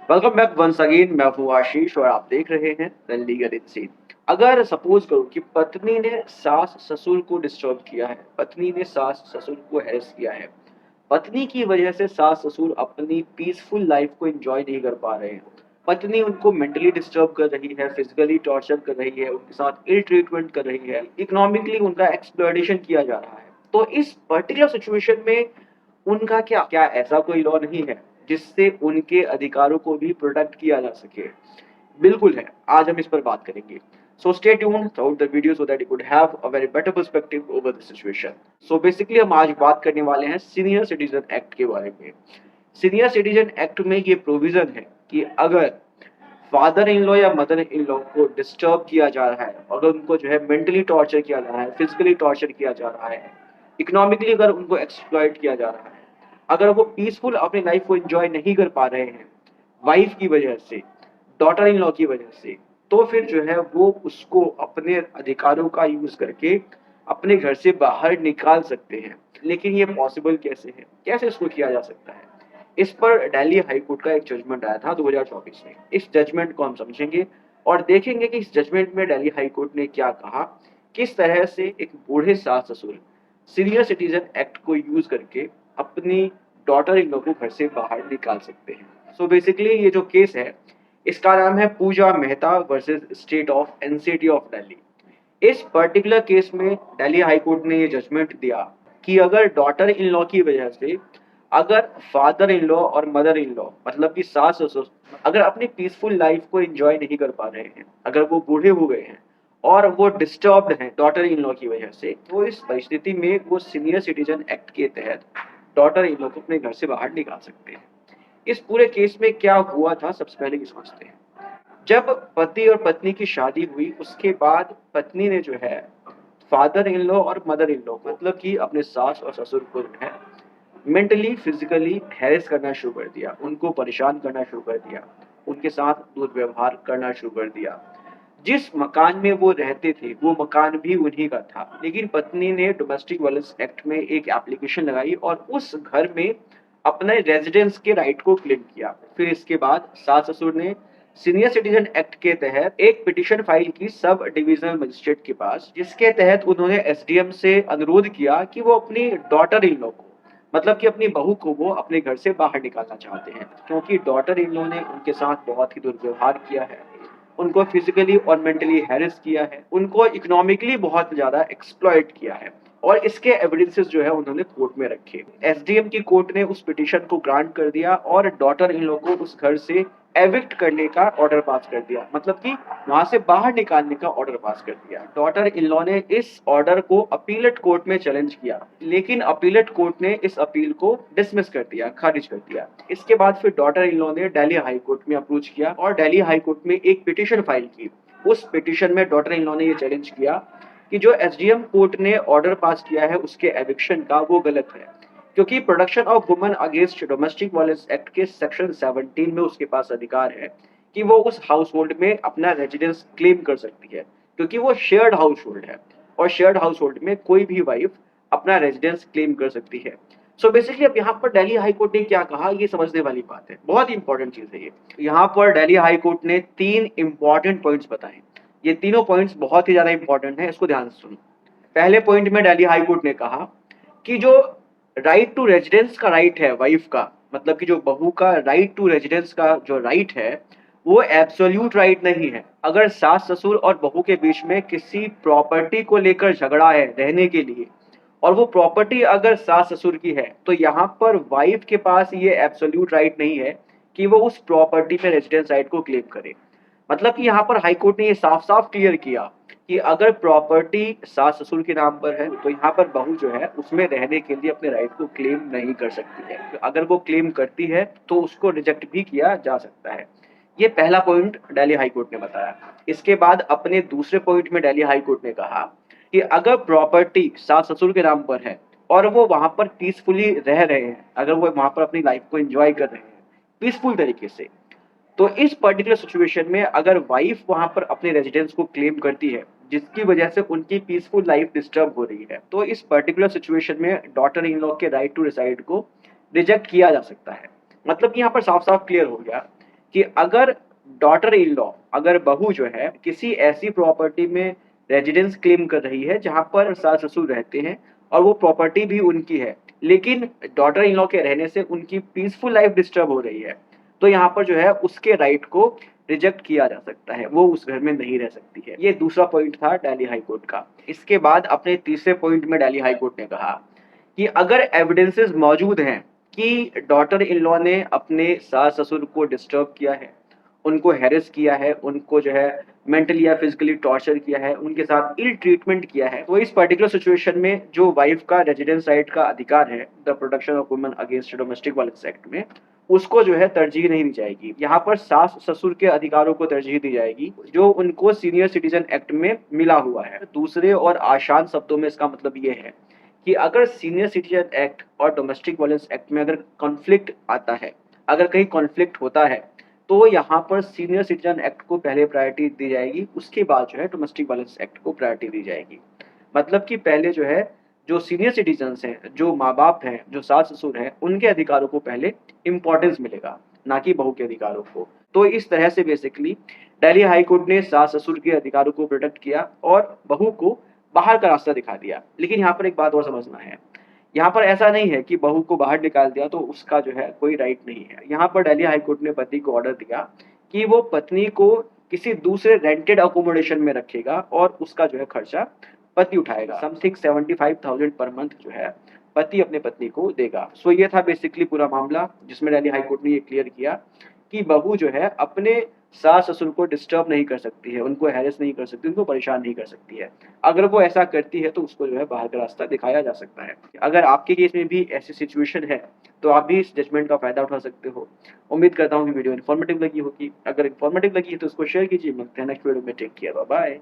Welcome back once again. मैं हूँ आशीष और आप देख रहे हैं द लीगल इनसीन। अगर सपोज करो कि पत्नी ने सास ससुर को डिस्टर्ब किया है, पत्नी ने सास ससुर को हैरेस किया है, पत्नी की वजह से सास ससुर अपनी पीसफुल लाइफ को एंजॉय नहीं कर पा रहे हैं, पत्नी उनको मेंटली डिस्टर्ब कर रही है, फिजिकली टॉर्चर कर रही है, उनके साथ इल ट्रीटमेंट कर रही है, इकोनॉमिकली उनका एक्सप्लॉयटेशन किया जा रहा है, तो इस पर्टिकुलर सिचुएशन में उनका क्या क्या ऐसा कोई लॉ नहीं है जिससे उनके अधिकारों को भी प्रोटेक्ट किया जा सके? बिल्कुल है। आज हम इस पर बात करेंगे। So stay tuned throughout the video so that you could have a very better perspective over the situation. So basically हम आज बात करने वाले हैं सीनियर सिटीजन एक्ट के बारे में। सीनियर सिटीजन एक्ट में ये प्रोविजन है कि अगर फादर इन लॉ या मदर इन लॉ को डिस्टर्ब किया जा रहा है, अगर उनको जो है मेंटली टॉर्चर किया जा रहा है, फिजिकली टॉर्चर किया जा रहा है, इकोनॉमिकली अगर उनको एक्सप्लॉइट किया जा रहा है, अगर वो पीसफुल अपनी लाइफ को एंजॉय नहीं कर पा रहे हैं वाइफ की वजह से, डॉटर इन लॉ की वजह से, तो फिर जो है वो उसको अपने अधिकारों का यूज करके अपने घर से बाहर निकाल सकते हैं। लेकिन ये पॉसिबल कैसे है, कैसे इसको किया जा सकता है? इस पर दिल्ली हाई कोर्ट का एक जजमेंट आया था 2024 में। इस जजमेंट को हम समझेंगे और देखेंगे कि इस जजमेंट में दिल्ली हाई कोर्ट ने क्या कहा, किस तरह से एक बूढ़े सास ससुर सीनियर सिटीजन एक्ट को यूज करके अपनी डॉटर इन लॉ को घर से बाहर निकाल सकते हैं। सो बेसिकली ये जो केस है, इसका नाम है Pooja Mehta versus state of NCT of Delhi. इस पर्टिकुलर केस में दिल्ली हाई कोर्ट ने ये जजमेंट दिया कि अगर डॉटर इन लॉ की वजह से, अगर फादर इन लॉ और मदर इन लॉ मतलब कि सास ससुर अगर अपनी पीसफुल लाइफ को एंजॉय नहीं कर पा रहे हैं, अगर वो बूढ़े हो गए हैं और वो डिस्टर्ब्ड हैं डॉटर इन लॉ की वजह से, तो इस परिस्थिति में वो सीनियर सिटीजन एक्ट के तहत डॉटर इन लॉ को अपने घर से बाहर निकाल सकते हैं। इस पूरे केस में क्या हुआ था, सबसे पहले ये समझते हैं। जब पति और पत्नी की शादी हुई, उसके बाद पत्नी ने जो है फादर इन लॉ और मदर इन लॉ मतलब कि अपने सास और ससुर को जो है मेंटली फिजिकली हैरेस करना शुरू कर दिया, उनको परेशान करना शुरू कर दिया, उनके साथ दुर्व्यवहार करना शुरू कर दिया। जिस मकान में वो रहते थे वो मकान भी उन्हीं का था, लेकिन पत्नी ने डोमेस्टिक वायलेंस एक्ट में एक एप्लीकेशन लगाई और उस घर में अपने रेजिडेंस के राइट को क्लेम किया। फिर इसके बाद सास ससुर ने सीनियर सिटीजन एक्ट के तहत एक पिटीशन फाइल की सब डिविजनल मजिस्ट्रेट के पास, जिसके तहत उन्होंने एसडीएम से अनुरोध किया कि वो अपनी डॉटर इन लॉ को मतलब कि अपनी बहू को वो अपने घर से बाहर निकालना चाहते हैं, क्योंकि डॉटर इन लॉ ने उनके साथ बहुत ही दुर्व्यवहार किया है, उनको फिजिकली और मेंटली हैरेस किया है, उनको इकोनॉमिकली बहुत ज्यादा एक्सप्लॉइट किया है। और इसके एविडेंसेस जो है उन्होंने कोर्ट में रखे। एसडीएम की कोर्ट ने उस पिटीशन को ग्रांट कर दिया और डॉटर इन लोग को उस घर से एविक्ट करने का ऑर्डर पास कर दिया, मतलब कि वहां से बाहर निकालने का ऑर्डर पास कर दिया। डॉटर इन लॉ ने इस ऑर्डर को अपीलेट कोर्ट में चैलेंज किया, लेकिन अपीलेट कोर्ट ने इस अपील को डिसमिस कर दिया, खारिज कर दिया। इसके बाद फिर डॉटर इन लॉ ने दिल्ली हाई कोर्ट में अप्रोच किया और दिल्ली हाई कोर्ट में एक पिटीशन फाइल की। उस पिटीशन में डॉटर इन लॉ ने ये चैलेंज किया कि जो एसडीएम कोर्ट ने ऑर्डर पास किया है उसके एविक्शन का, वो गलत है, क्योंकि protection of women against domestic violence act के सेक्शन 17 में उसके पास अधिकार है कि वो उस हाउस होल्ड में अपना रेजिडेंस क्लेम कर सकती है, क्योंकि वो शेयर्ड हाउस होल्ड है और शेयर्ड हाउस होल्ड में कोई भी वाइफ अपना रेजिडेंस क्लेम कर सकती है। सो बेसिकली अब यहाँ पर दिल्ली हाई कोर्ट ने क्या कहा, ये समझने वाली बात है, बहुत ही इंपॉर्टेंट चीज है ये। यहाँ पर दिल्ली हाई कोर्ट ने 3 इंपॉर्टेंट पॉइंट्स बताए। ये तीनों पॉइंट्स बहुत ही ज्यादा इंपॉर्टेंट है, इसको ध्यान से सुनो। पहले पॉइंट में दिल्ली हाई कोर्ट ने कहा कि जो राइट टू रेजिडेंस का राइट है वाइफ का, मतलब कि जो बहू का राइट टू रेजिडेंस का जो राइट है, वो एब्सोल्यूट राइट नहीं है। अगर सास ससुर और बहू के बीच में किसी प्रॉपर्टी को लेकर झगड़ा है रहने के लिए, और वो प्रॉपर्टी अगर सास ससुर की है, तो यहाँ पर वाइफ के पास ये एब्सोल्यूट राइट नहीं है कि वो उस प्रॉपर्टी में रेजिडेंस राइट को क्लेम करे। मतलब कि यहाँ पर हाई कोर्ट ने ये साफ साफ क्लियर किया कि अगर प्रॉपर्टी सास ससुर के नाम पर है, तो यहाँ पर बहू जो है उसमें रहने के लिए अपने राइट को क्लेम नहीं कर सकती है। तो अगर वो क्लेम करती है तो उसको रिजेक्ट भी किया जा सकता है। ये पहला पॉइंट दिल्ली हाई कोर्ट ने बताया। इसके बाद अपने दूसरे पॉइंट में दिल्ली हाई कोर्ट ने कहा कि अगर प्रॉपर्टी सास ससुर के नाम पर है और वो वहां पर पीसफुली रह रहे हैं, अगर वो वहां पर अपनी लाइफ को एंजॉय कर रहे हैं पीसफुल तरीके से, तो इस पर्टिकुलर सिचुएशन में अगर वाइफ वहां पर अपने रेजिडेंस को क्लेम करती है जिसकी वजह से उनकी पीसफुल लाइफ डिस्टर्ब हो रही है, तो इस पर्टिकुलर सिचुएशन में डॉटर इन लॉ के राइट टू रिसाइड को रिजेक्ट किया जा सकता है। मतलब कि यहाँ पर साफ साफ क्लियर हो गया कि अगर डॉटर इन लॉ, अगर बहू जो है किसी ऐसी प्रॉपर्टी में रेजिडेंस क्लेम कर रही है जहाँ पर सास-ससुर रहते हैं और वो प्रॉपर्टी भी उनकी है, लेकिन डॉटर इन लॉ के रहने से उनकी पीसफुल लाइफ डिस्टर्ब हो रही है, तो यहाँ पर जो है उसके राइट को रिजेक्ट किया जा सकता है, वो उस घर में नहीं रह सकती है। ये दूसरा पॉइंट था दिल्ली हाई कोर्ट का। इसके बाद अपने तीसरे पॉइंट में दिल्ली हाई कोर्ट ने कहा कि अगर एविडेंसेस मौजूद हैं कि डॉटर इन लॉ ने अपने सास-ससुर को डिस्टर्ब किया है, उनको हैरेस किया है, उनको जो है मेंटली या फिजिकली टॉर्चर किया है, उनके साथ इल ट्रीटमेंट किया है, तो इस पर्टिकुलर सिचुएशन में जो वाइफ का रेजिडेंस राइट का अधिकार है, the protection of women against domestic violence act में, उसको जो है तरजीह नहीं दी जाएगी। यहाँ पर सास-ससुर के अधिकारों को तरजीह दी जाएगी, जो उनको सीनियर सिटीजन एक्ट में मिला हुआ है। दूसरे और आसान शब्दों में इसका मतलब ये है कि अगर सीनियर सिटीजन एक्ट और डोमेस्टिक वायलेंस एक्ट में अगर कॉन्फ्लिक्ट आता है, अगर कहीं कॉन्फ्लिक्ट होता है, तो यहाँ पर सीनियर सिटीजन एक्ट को पहले प्रायोरिटी दी जाएगी, उसके बाद जो है डोमेस्टिक वायलेंस एक्ट को प्रायोरिटी दी जाएगी। मतलब कि पहले जो है, जो सीनियर सिटीजन्स हैं, जो माँ-बाप हैं, जो सास-ससुर हैं, उनके अधिकारों को पहले इम्पोर्टेंस मिलेगा, ना कि बहू के अधिकारों को। तो इस तरह से बेसिकली दिल्ली हाई कोर्ट ने सास-ससुर के अधिकारों को प्रोटेक्ट किया और बहू को बाहर का रास्ता दिखा दिया। लेकिन यहाँ पर एक बात और समझना है, यहाँ पर ऐसा नहीं है कि बहू को बाहर निकाल दिया तो उसका जो है कोई राइट नहीं है। यहाँ पर दिल्ली हाई कोर्ट ने पति को ऑर्डर दिया कि वो पत्नी को किसी दूसरे रेंटेड अकोमोडेशन में रखेगा और उसका जो है खर्चा पति उठाएगा। समथिंग 75,000 पर मंथ जो है पति अपने पत्नी को देगा। सो ये था बेसिकली पूरा मामला, जिसमें दिल्ली हाई कोर्ट ने ये क्लियर किया कि बहू जो है अपने सास-ससुर को डिस्टर्ब नहीं कर सकती है, उनको हैरेस नहीं कर सकती, उनको परेशान नहीं कर सकती है। अगर वो ऐसा करती है तो उसको जो है बाहर का रास्ता दिखाया जा सकता है। अगर आपके केस में भी ऐसी सिचुएशन है, तो आप भी इस जजमेंट का फ़ायदा उठा सकते हो। उम्मीद करता हूँ कि वीडियो इन्फॉर्मेटिव लगी होगी। अगर इन्फॉर्मेटिव लगी है तो उसको शेयर कीजिए। मिलते हैं नेक्स्ट वीडियो में। Take care, bye bye.